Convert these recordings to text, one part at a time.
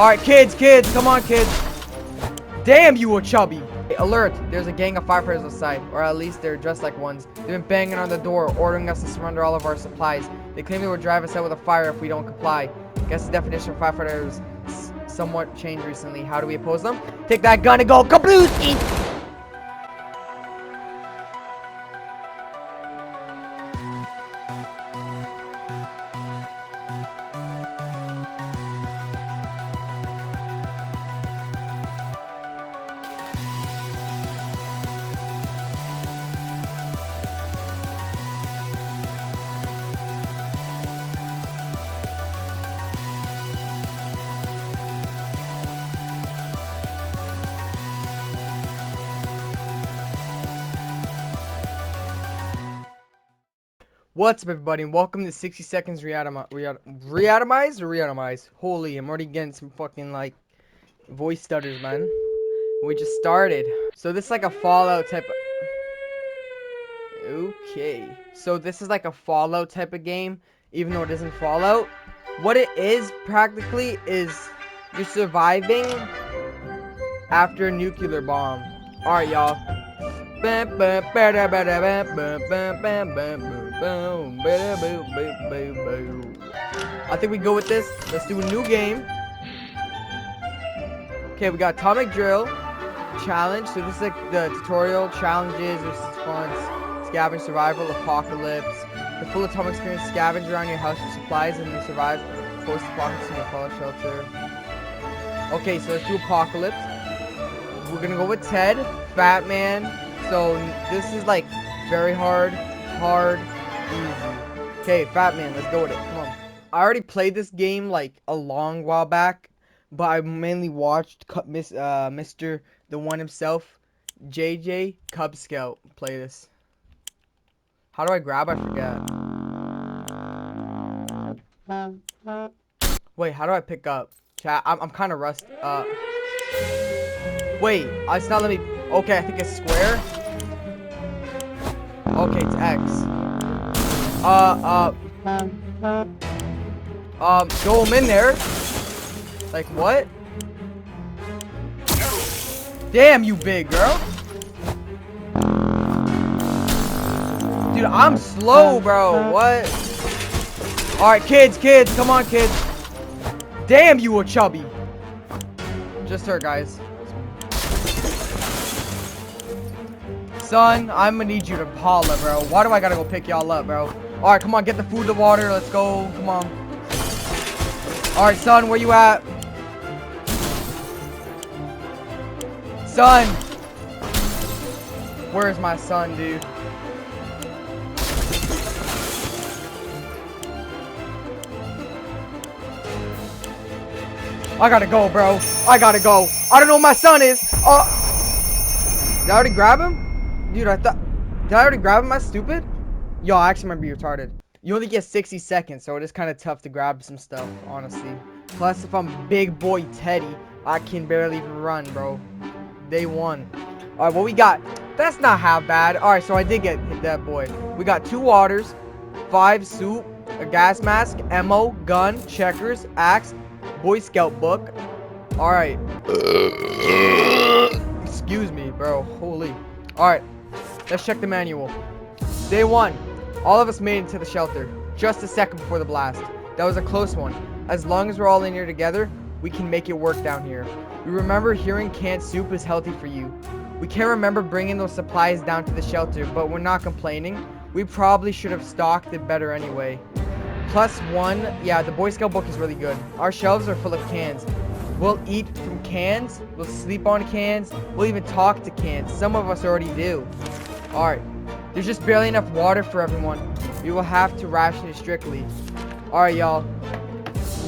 Alright, kids, come on, kids. Damn, you were chubby. Alert, there's a gang of firefighters outside, or at least they're dressed like ones. They've been banging on the door, ordering us to surrender all of our supplies. They claim they will drive us out with a fire if we don't comply. Guess the definition of firefighters somewhat changed recently. How do we oppose them? Take that gun and go kablooski! What's up, everybody, and welcome to 60 Seconds Reatomized? Holy, I'm already getting some fucking, like, voice stutters, man. We just started. So this is like a Fallout type of... Okay. So this is like a Fallout type of game, even though it isn't Fallout. What it is, practically, is you're surviving after a nuclear bomb. Alright, y'all. I think we go with this. Let's do a new game. Okay, we got Atomic Drill Challenge. So this is like the tutorial challenges, response, scavenge, survival, apocalypse. The full atomic experience, scavenge around your house for supplies and then survive post-apocalypse in a fallout shelter. Okay, so let's do apocalypse. We're gonna go with Ted, Fat Man. So this is like very hard, easy. Okay, Fat Man, let's go with it. Come on. I already played this game like a long while back, but I mainly watched Mr. the one himself, JJ Cub Scout, play this. How do I grab? I forget. Wait, how do I pick up? Chat, I'm kind of rusty. Wait, it's not letting me. Okay, I think it's square. Okay, it's X. Throw him in there. Like what? Damn, you big girl. Dude, I'm slow, bro. What? Alright, kids, come on, kids. Damn, you were chubby. Just her, guys. Son, I'm gonna need you to holla, bro. Why do I gotta go pick y'all up, bro? Alright, come on, get the food, the water. Let's go. Come on. Alright, son, where you at? Son! Where's my son, dude? I gotta go, bro. I gotta go. I don't know where my son is. Did I already grab him? Dude, did I already grab him? Am I stupid? Yo, I actually might be retarded. You only get 60 seconds, so it is kind of tough to grab some stuff, honestly. Plus, if I'm big boy Teddy, I can barely even run, bro. Day one. Alright, what we got? That's not half bad. Alright, so I did get hit that boy. We got 2 waters, 5 soup, a gas mask, ammo, gun, checkers, axe, Boy Scout book. Alright. Excuse me, bro. Holy. Alright. Let's check the manual. Day 1. All of us made it to the shelter. Just a second before the blast. That was a close one. As long as we're all in here together, we can make it work down here. We remember hearing canned soup is healthy for you. We can't remember bringing those supplies down to the shelter, but we're not complaining. We probably should have stocked it better anyway. +1. Yeah, the Boy Scout book is really good. Our shelves are full of cans. We'll eat from cans. We'll sleep on cans. We'll even talk to cans. Some of us already do. Alright. There's just barely enough water for everyone. We will have to ration it strictly. Alright, y'all.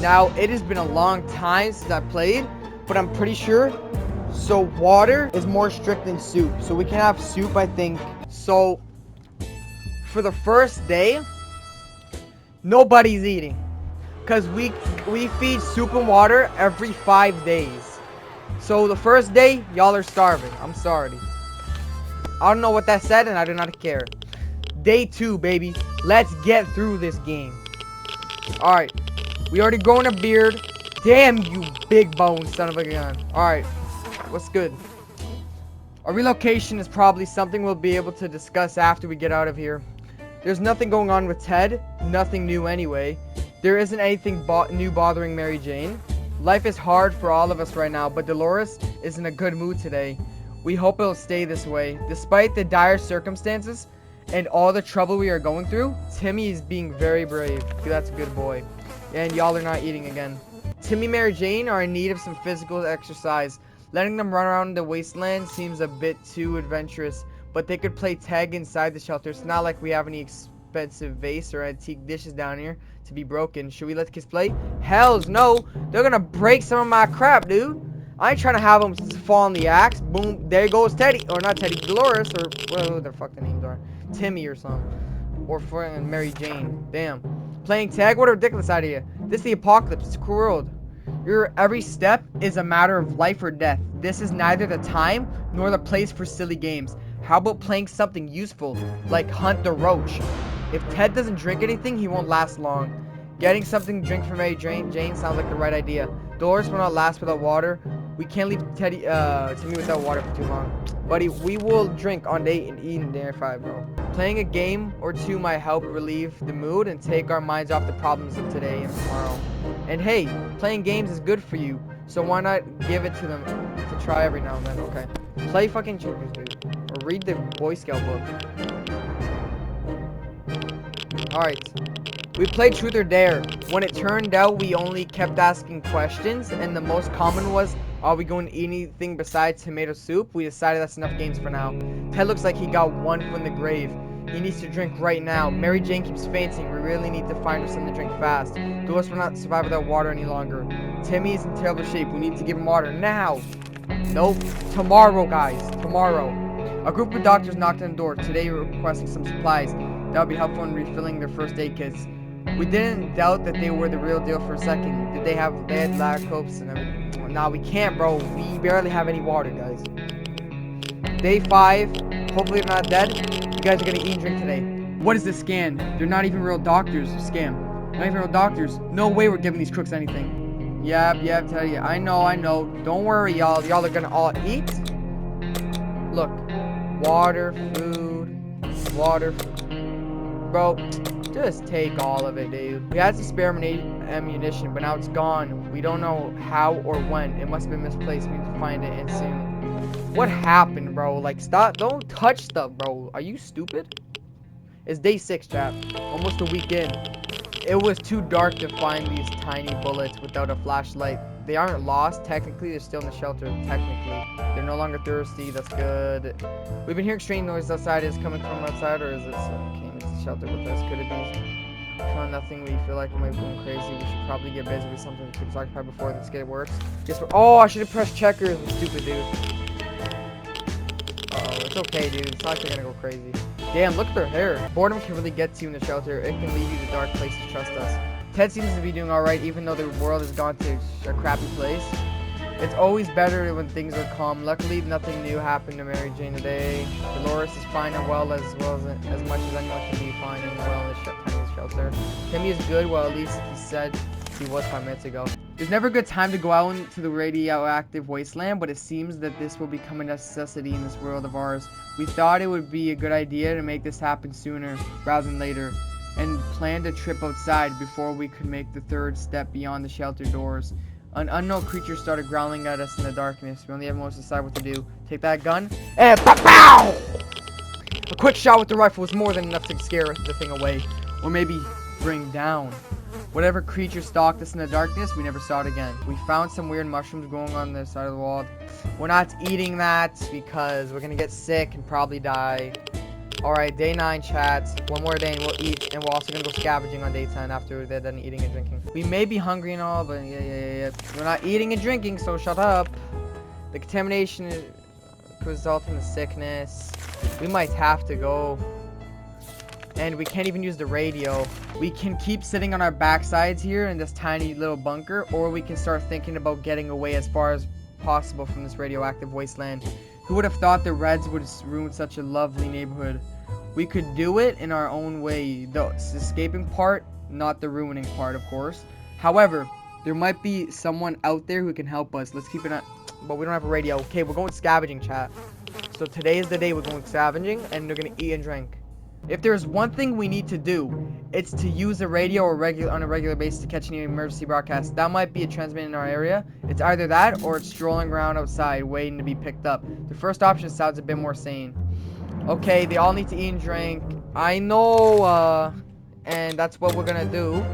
Now, it has been a long time since I played, but I'm pretty sure. So, water is more strict than soup. So, we can have soup, I think. So, for the first day, nobody's eating. Because we feed soup and water every 5 days. So, the first day, y'all are starving. I'm sorry. I don't know what that said, and I do not care. Day 2, baby. Let's get through this game. Alright. We already grown a beard. Damn you, big bone son of a gun. Alright, what's good? Our relocation is probably something we'll be able to discuss after we get out of here. There's nothing going on with Ted, nothing new anyway. There isn't anything new bothering Mary Jane. Life is hard for all of us right now, but Dolores is in a good mood today. We hope it'll stay this way. Despite the dire circumstances and all the trouble we are going through, Timmy is being very brave. That's a good boy. And y'all are not eating again. Timmy and Mary Jane are in need of some physical exercise. Letting them run around the wasteland seems a bit too adventurous, but they could play tag inside the shelter. It's not like we have any expensive vase or antique dishes down here to be broken. Should we let the kids play? Hells no! They're gonna break some of my crap, dude. I ain't trying to have them fall on the axe. Boom, there goes Teddy. Or not Teddy, Dolores, or whatever the fuck the names are. Timmy or something. Or Mary Jane. Damn. Playing tag? What a ridiculous idea. This is the apocalypse. It's a cruel world. Your every step is a matter of life or death. This is neither the time nor the place for silly games. How about playing something useful, like hunt the roach? If Ted doesn't drink anything, he won't last long. Getting something to drink for Mary Jane sounds like the right idea. Dolores will not last without water. We can't leave Timmy without water for too long. Buddy, we will drink on date and eat in dinner 5, bro. Playing a game or two might help relieve the mood and take our minds off the problems of today and tomorrow. And hey, playing games is good for you, so why not give it to them to try every now and then, okay? Play fucking checkers, dude. Or read the Boy Scout book. Alright. We played Truth or Dare. When it turned out we only kept asking questions, and the most common was, are we going to eat anything besides tomato soup? We decided that's enough games for now. Ted looks like he got one from the grave. He needs to drink right now. Mary Jane keeps fainting. We really need to find her something to drink fast. Dolores will not survive without water any longer. Timmy is in terrible shape. We need to give him water now. Nope. Tomorrow, guys. Tomorrow. A group of doctors knocked on the door. Today we're requesting some supplies. That would be helpful in refilling their first aid kits. We didn't doubt that they were the real deal for a second. They had lactose and everything. Nah, we can't, bro. We barely have any water, guys. Day 5. Hopefully they're not dead. You guys are gonna eat and drink today. What is this scan? They're not even real doctors. Scam. Not even real doctors. No way we're giving these crooks anything. Yep, tell you. I know. Don't worry, y'all. Y'all are gonna all eat. Look. Water, food. Bro, just take all of it, dude. We had some spare ammunition, but now it's gone. We don't know how or when. It must have been misplaced. We need to find it, and soon. What happened, bro? Like, stop. Don't touch stuff, bro. Are you stupid? It's day 6, chap. Almost a week in. It was too dark to find these tiny bullets without a flashlight. They aren't lost. Technically, they're still in the shelter. Technically. They're no longer thirsty. That's good. We've been hearing strange noises outside. Is it coming from outside, or is it came into the shelter with us? Could it be? Found nothing. We feel like we might be going crazy. We should probably get busy with something to keep us occupied before this get worse. Guess what? Oh, I should have pressed checkers. I'm stupid, dude. It's okay, dude. It's not like they're gonna go crazy. Damn, look at their hair. Boredom can really get to you in the shelter. It can lead you to dark places. Trust us. Ted seems to be doing alright, even though the world has gone to a crappy place. It's always better when things are calm. Luckily, nothing new happened to Mary Jane today. Dolores is fine and well as much as anyone can be fine and well in this tiny shelter. Timmy is good. Well, at least he said he was 5 minutes ago. There's never a good time to go out into the radioactive wasteland, but it seems that this will become a necessity in this world of ours. We thought it would be a good idea to make this happen sooner rather than later, and planned a trip outside before we could make the third step beyond the shelter doors. An unknown creature started growling at us in the darkness. We only have moments to decide what to do. Take that gun, and pow! A quick shot with the rifle was more than enough to scare the thing away, or maybe bring down. Whatever creature stalked us in the darkness, we never saw it again. We found some weird mushrooms growing on the side of the wall. We're not eating that because we're gonna get sick and probably die. Alright, day 9, chat. One more day and we'll eat, and we're also gonna go scavenging on day 10 after they're done eating and drinking. We may be hungry and all, but yeah. We're not eating and drinking, so shut up. The contamination could result in the sickness. We might have to go. And we can't even use the radio. We can keep sitting on our backsides here in this tiny little bunker, or we can start thinking about getting away as far as possible from this radioactive wasteland. Who would have thought the Reds would ruin such a lovely neighborhood? We could do it in our own way. The escaping part, not the ruining part, of course. However, There might be someone out there who can help us. Let's keep it on. But we don't have a radio. Okay, we're going scavenging, chat. So today is the day we're going scavenging, and they're gonna eat and drink. If there's one thing we need to do, it's to use a radio or on a regular basis to catch any emergency broadcasts. That might be a transmitter in our area. It's either that or it's strolling around outside waiting to be picked up. The first option sounds a bit more sane. Okay, they all need to eat and drink. I know, and that's what we're gonna do.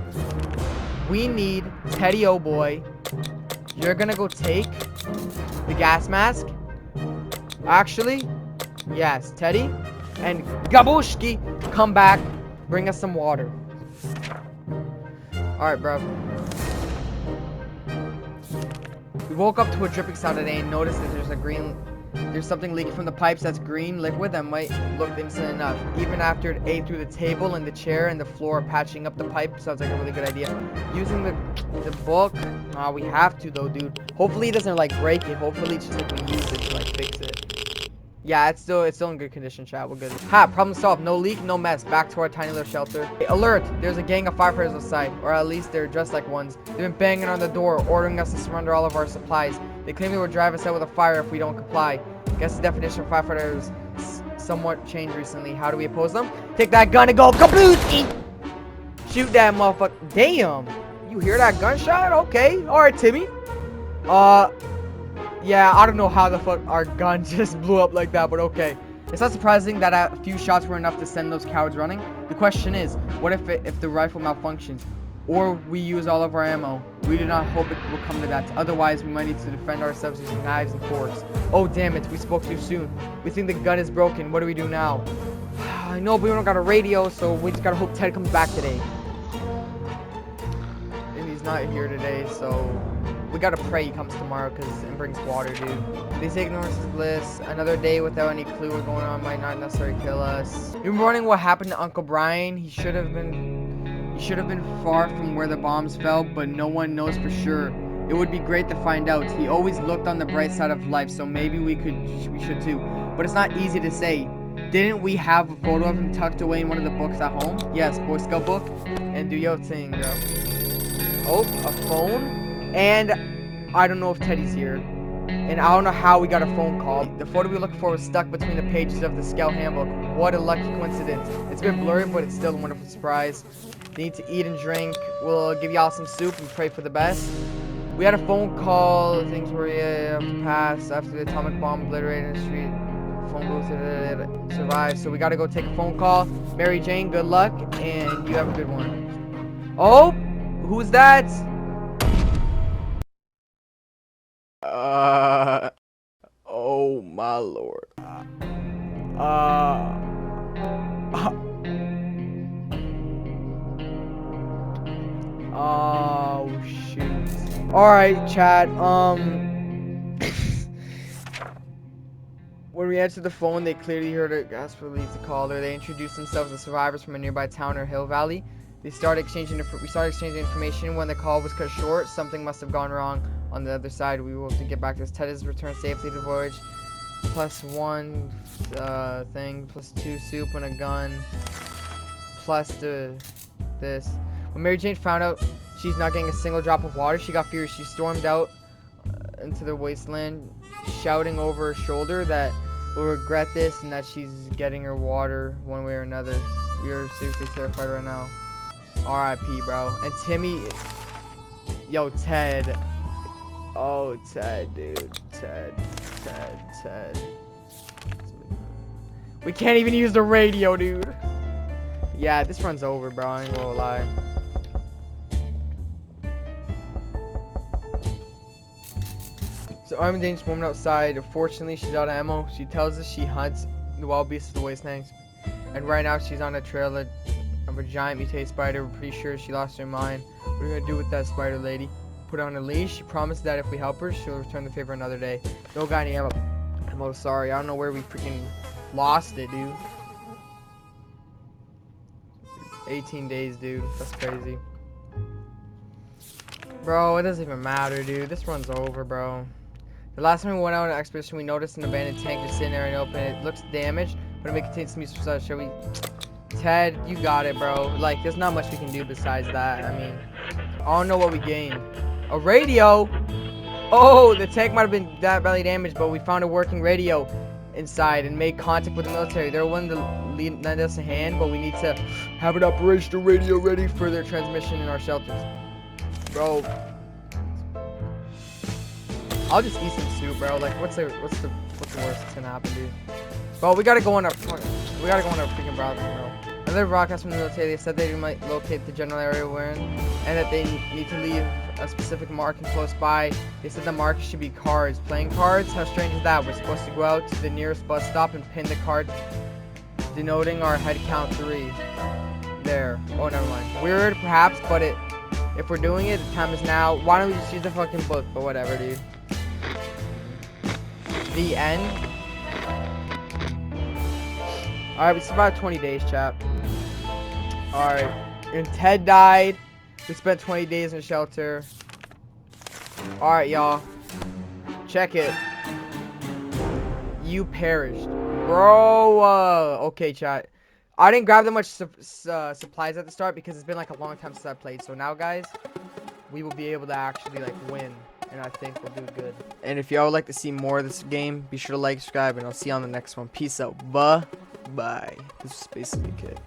We need Teddy, oh boy. You're gonna go take the gas mask. Actually, yes, Teddy. And Gabushki, come back, bring us some water. Alright, bro. We woke up to a dripping sound today and noticed that there's something leaking from the pipes that's green liquid that might look innocent enough. Even after it ate through the table and the chair and the floor, patching up the pipe sounds like a really good idea. Using the book, we have to though, dude. Hopefully it doesn't like break it. Hopefully it's just like we use it to like fix it. Yeah, it's still in good condition, chat. We're good. Ha! Problem solved. No leak, no mess. Back to our tiny little shelter. Hey, alert! There's a gang of firefighters outside, or at least they're dressed like ones. They've been banging on the door, ordering us to surrender all of our supplies. They claim they will drive us out with a fire if we don't comply. Guess the definition of firefighters somewhat changed recently. How do we oppose them? Take that gun and go kablooey! Shoot that motherfucker. Damn! You hear that gunshot? Okay. Alright, Timmy. Yeah, I don't know how the fuck our gun just blew up like that, but okay. It's not surprising that a few shots were enough to send those cowards running. The question is, what if the rifle malfunctions? Or we use all of our ammo? We do not hope it will come to that. Otherwise, we might need to defend ourselves using knives and forks. Oh, damn it. We spoke too soon. We think the gun is broken. What do we do now? I know, but we don't got a radio, so we just gotta hope Ted comes back today. And he's not here today, so we gotta pray he comes tomorrow and brings water, dude. They say ignorance is bliss. Another day without any clue what's going on might not necessarily kill us. You're wondering what happened to Uncle Brian? He should have been far from where the bombs fell, but no one knows for sure. It would be great to find out. He always looked on the bright side of life, so maybe we should too. But it's not easy to say. Didn't we have a photo of him tucked away in one of the books at home? Yes, Boy Scout book. And do your thing, bro. Oh, a phone? And I don't know if Teddy's here. And I don't know how we got a phone call. The photo we looked for was stuck between the pages of the Scout handbook. What a lucky coincidence. It's been blurry, but it's still a wonderful surprise. They need to eat and drink. We'll give y'all some soup and pray for the best. We had a phone call. Things were passed after the atomic bomb obliterated the street. Phone booth survived. So we gotta go take a phone call. Mary Jane, good luck, and you have a good one. Oh, who's that? Oh my lord. Oh shoot. Alright, chat. When we answered the phone, they clearly heard a gasp relief to caller. They introduced themselves as survivors from a nearby town or hill valley. We started exchanging information. When the call was cut short, something must have gone wrong on the other side. We will have to get back to this. Ted has returned safely to the voyage. +1 thing, +2 soup and a gun, plus this. When Mary Jane found out she's not getting a single drop of water, she got furious. She stormed out into the wasteland, shouting over her shoulder that we'll regret this and that she's getting her water one way or another. We are seriously terrified right now. R.I.P. bro. And Timmy, yo, Ted. Oh, Ted, dude. Ted. We can't even use the radio, dude. Yeah, this run's over, bro. I ain't gonna lie. So I'm a dangerous woman outside. Unfortunately, she's out of ammo. She tells us she hunts the wild beasts of the wastelands. And right now, she's on a trail of a giant mutated spider. We're pretty sure she lost her mind. What are we gonna do with that spider lady? Put her on a leash. She promised that if we help her, she'll return the favor another day. No got any ammo. I'm oh sorry. I don't know where we freaking lost it, dude. 18 days, dude. That's crazy. Bro, it doesn't even matter, dude. This run's over, bro. The last time we went out on an expedition, we noticed an abandoned tank just sitting there and open. It looks damaged, but it may contain some useful stuff. Shall we? Ted, you got it, bro. Like, there's not much we can do besides that. I mean, I don't know what we gained. A radio? Oh, the tank might have been that badly damaged, but we found a working radio inside and made contact with the military. They're willing to lend us a hand, but we need to have an operational radio ready for their transmission in our shelters. Bro, I'll just eat some soup, bro. Like, what's the worst that's gonna happen, dude? Bro, we gotta go on our freaking browser, bro. Another broadcast from the military. They said they might locate the general area we're in, and that they need to leave a specific marking close by. They said the mark should be cards. Playing cards? How strange is that? We're supposed to go out to the nearest bus stop and pin the card denoting our head count 3. There. Oh, never mind. Weird, perhaps, but if we're doing it, the time is now. Why don't we just use the fucking book? But whatever, dude. The end. Alright, we survived 20 days, chat. Alright. And Ted died. We spent 20 days in a shelter. Alright, y'all. Check it. You perished. Bro, okay, chat. I didn't grab that much supplies at the start because it's been like a long time since I played. So now, guys, we will be able to actually, like, win. And I think we'll do good. And if y'all would like to see more of this game, be sure to like, subscribe, and I'll see you on the next one. Peace out. Bye. This is SpadeSyndicate.